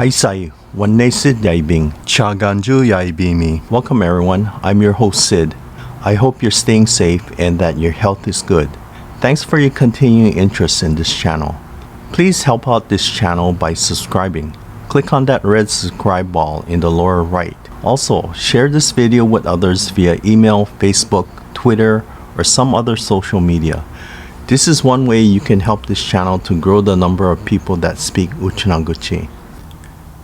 Haisai, Wannesid Yaibing, Chaganju Yaibimi. Welcome everyone, I'm your host Sid. I hope you're staying safe and that your health is good. Thanks for your continuing interest in this channel. Please help out this channel by subscribing. Click on that red subscribe ball in the lower right. Also, share this video with others via email, Facebook, Twitter, or some other social media. This is one way you can help this channel to grow the number of people that speak Uchinaaguchi.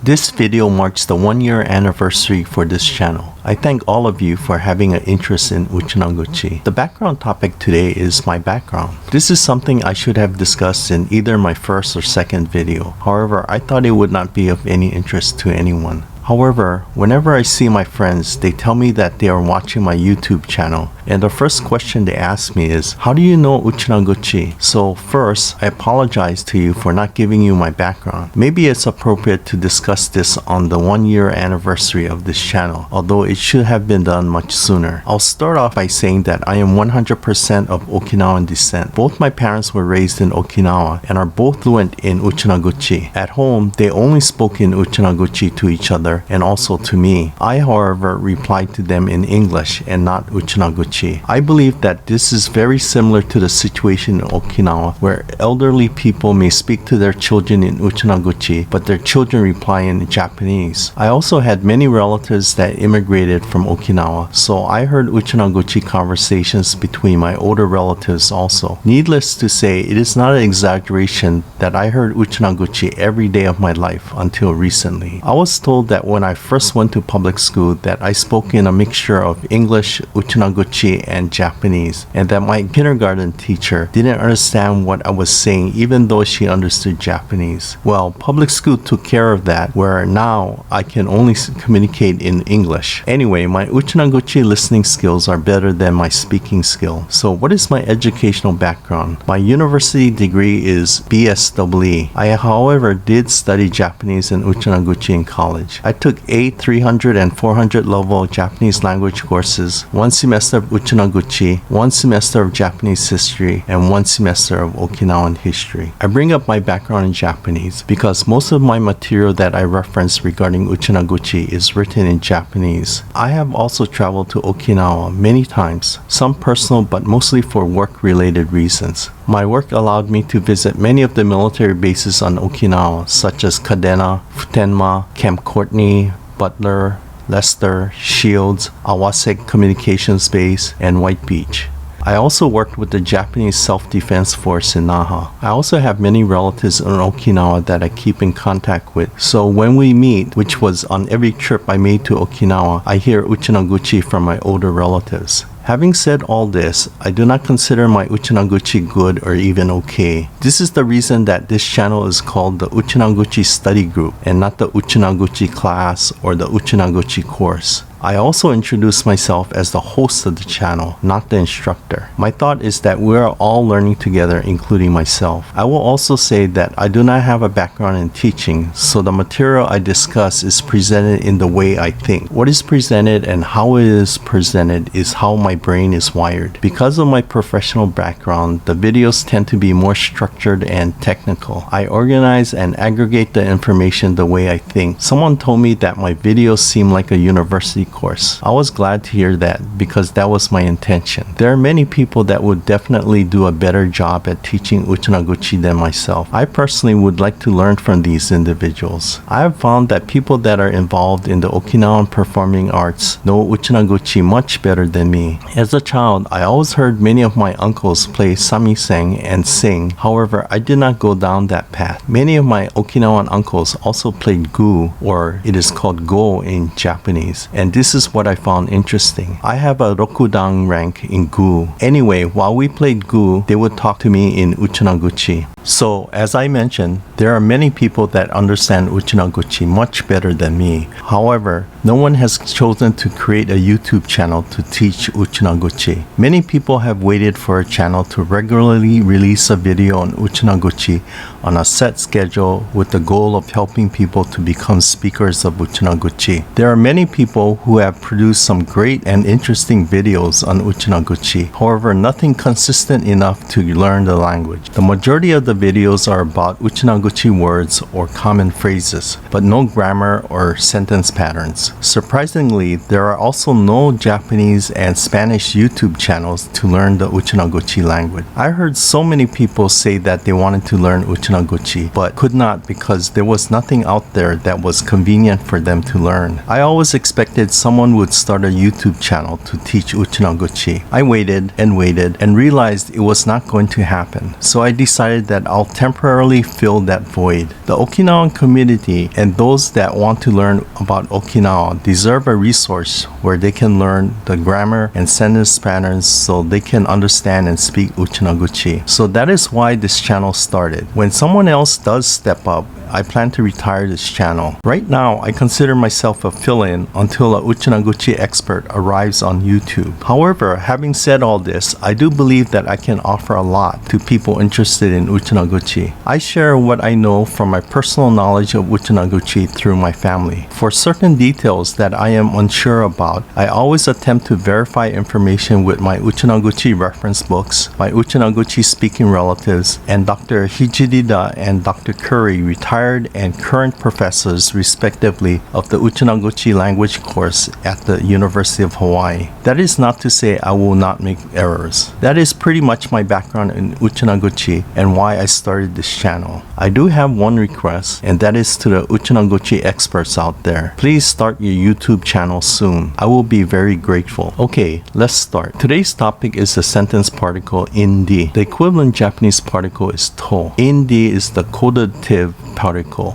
This video marks the 1-year anniversary for this channel. I thank all of you for having an interest in Uchinaaguchi. The background topic today is my background. This is something I should have discussed in either my first or second video. However, I thought it would not be of any interest to anyone. However, whenever I see my friends, they tell me that they are watching my YouTube channel, and the first question they ask me is, how do you know Uchinaaguchi? So first, I apologize to you for not giving you my background. Maybe it's appropriate to discuss this on the 1-year anniversary of this channel, although it should have been done much sooner. I'll start off by saying that I am 100% of Okinawan descent. Both my parents were raised in Okinawa and are both fluent in Uchinaaguchi. At home, they only spoke in Uchinaaguchi to each other and also to me. I, however, replied to them in English and not Uchinaaguchi. I believe that this is very similar to the situation in Okinawa, where elderly people may speak to their children in Uchinaaguchi, but their children reply in Japanese. I also had many relatives that immigrated from Okinawa, so I heard Uchinaaguchi conversations between my older relatives also. Needless to say, it is not an exaggeration that I heard Uchinaaguchi every day of my life until recently. I was told that when I first went to public school that I spoke in a mixture of English, Uchinaaguchi, and Japanese, and that my kindergarten teacher didn't understand what I was saying even though she understood Japanese. Well, public school took care of that, where now I can only communicate in English. Anyway, my Uchinaaguchi listening skills are better than my speaking skill. So what is my educational background? My university degree is BSEE. I, however, did study Japanese and Uchinaaguchi in college. I took 8 300 and 400 level Japanese language courses, 1 semester of Uchinaaguchi, 1 semester of Japanese history, and 1 semester of Okinawan history. I bring up my background in Japanese because most of my material that I reference regarding Uchinaaguchi is written in Japanese. I have also traveled to Okinawa many times, some personal but mostly for work-related reasons. My work allowed me to visit many of the military bases on Okinawa, such as Kadena, Futenma, Camp Courtney, Butler, Lester, Shields, Awase Communications Base, and White Beach. I also worked with the Japanese Self-Defense Force in Naha. I also have many relatives in Okinawa that I keep in contact with, so when we meet, which was on every trip I made to Okinawa, I hear Uchinaaguchi from my older relatives. Having said all this, I do not consider my Uchinaaguchi good or even okay. This is the reason that this channel is called the Uchinaguchi Study Group and not the Uchinaaguchi class or the Uchinaaguchi course. I also introduce myself as the host of the channel, not the instructor. My thought is that we are all learning together, including myself. I will also say that I do not have a background in teaching, so the material I discuss is presented in the way I think. What is presented and how it is presented is how my brain is wired. Because of my professional background, the videos tend to be more structured and technical. I organize and aggregate the information the way I think. Someone told me that my videos seem like a university course. I was glad to hear that because that was my intention. There are many people that would definitely do a better job at teaching Uchinaaguchi than myself. I personally would like to learn from these individuals. I have found that people that are involved in the Okinawan performing arts know Uchinaaguchi much better than me. As a child, I always heard many of my uncles play samisen and sing. However, I did not go down that path. Many of my Okinawan uncles also played gu, or it is called go in Japanese, and this is what I found interesting. I have a Rokudan rank in gu. Anyway, while we played gu, they would talk to me in Uchinaaguchi. So, as I mentioned, there are many people that understand Uchinaaguchi much better than me. However, no one has chosen to create a YouTube channel to teach Uchinaaguchi. Many people have waited for a channel to regularly release a video on Uchinaaguchi on a set schedule with the goal of helping people to become speakers of Uchinaaguchi. There are many people who have produced some great and interesting videos on Uchinaaguchi. However, nothing consistent enough to learn the language. The majority of the videos are about Uchinaaguchi words or common phrases, but no grammar or sentence patterns. Surprisingly, there are also no Japanese and Spanish YouTube channels to learn the Uchinaaguchi language. I heard so many people say that they wanted to learn Uchinaaguchi, but could not because there was nothing out there that was convenient for them to learn. I always expected someone would start a YouTube channel to teach Uchinaaguchi. I waited and realized it was not going to happen. So I decided that I'll temporarily fill that void. The Okinawan community and those that want to learn about Okinawa deserve a resource where they can learn the grammar and sentence patterns so they can understand and speak Uchinaaguchi. So that is why this channel started. When someone else does step up, I plan to retire this channel. Right now, I consider myself a fill-in until a Uchinaaguchi expert arrives on YouTube. However, having said all this, I do believe that I can offer a lot to people interested in Uchinaaguchi. I share what I know from my personal knowledge of Uchinaaguchi through my family. For certain details that I am unsure about, I always attempt to verify information with my Uchinaaguchi reference books, my Uchinaaguchi speaking relatives, and Dr. Hijidida and Dr. Curry, retired and current professors respectively of the Uchinaaguchi language course at the University of Hawaii. That is not to say I will not make errors. That is pretty much my background in Uchinaaguchi and why I started this channel. I do have one request, and that is to the Uchinaaguchi experts out there. Please start your YouTube channel soon. I will be very grateful. Okay, let's start. Today's topic is the sentence particle indi. The equivalent Japanese particle is to. Indi is the quotative particle.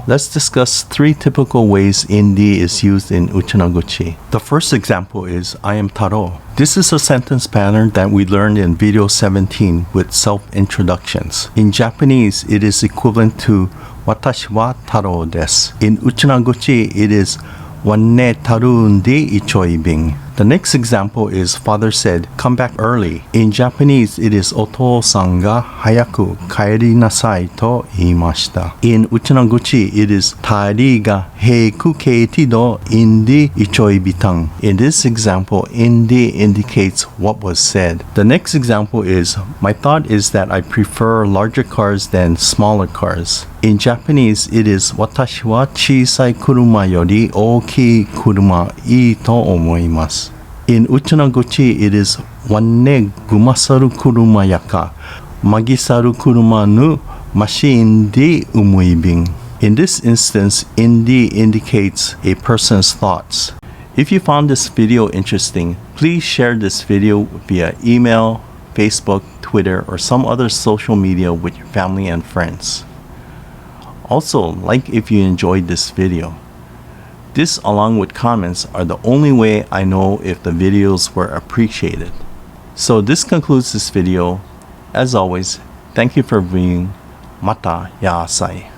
Let's discuss 3 typical ways indi is used in Uchinaaguchi. The first example is I am Taro. This is a sentence pattern that we learned in video 17 with self-introductions. In Japanese, it is equivalent to Watashi wa Taro desu. In Uchinaaguchi, it is Wanne tarundi ichoibing. The next example is father said, come back early. In Japanese, it is Otou-san ga hayaku kaeri nasai to iimashita. In Uchinaaguchi, it is Tari ga heiku keiti do indi ichoibitang. In this example, indi indicates what was said. The next example is, my thought is that I prefer larger cars than smaller cars. In Japanese, it is Watashi wa chisai kuruma yori ookii kuruma ii to omoimasu. In Uchinaaguchi, it is Wanne gumasaru kuruma yaka magisaru kuruma nu mashi indi umuibing. In this instance, indi indicates a person's thoughts. If you found this video interesting, please share this video via email, Facebook, Twitter, or some other social media with your family and friends. Also, like if you enjoyed this video. This, along with comments, are the only way I know if the videos were appreciated. So this concludes this video. As always, thank you for viewing. Mata yaasai.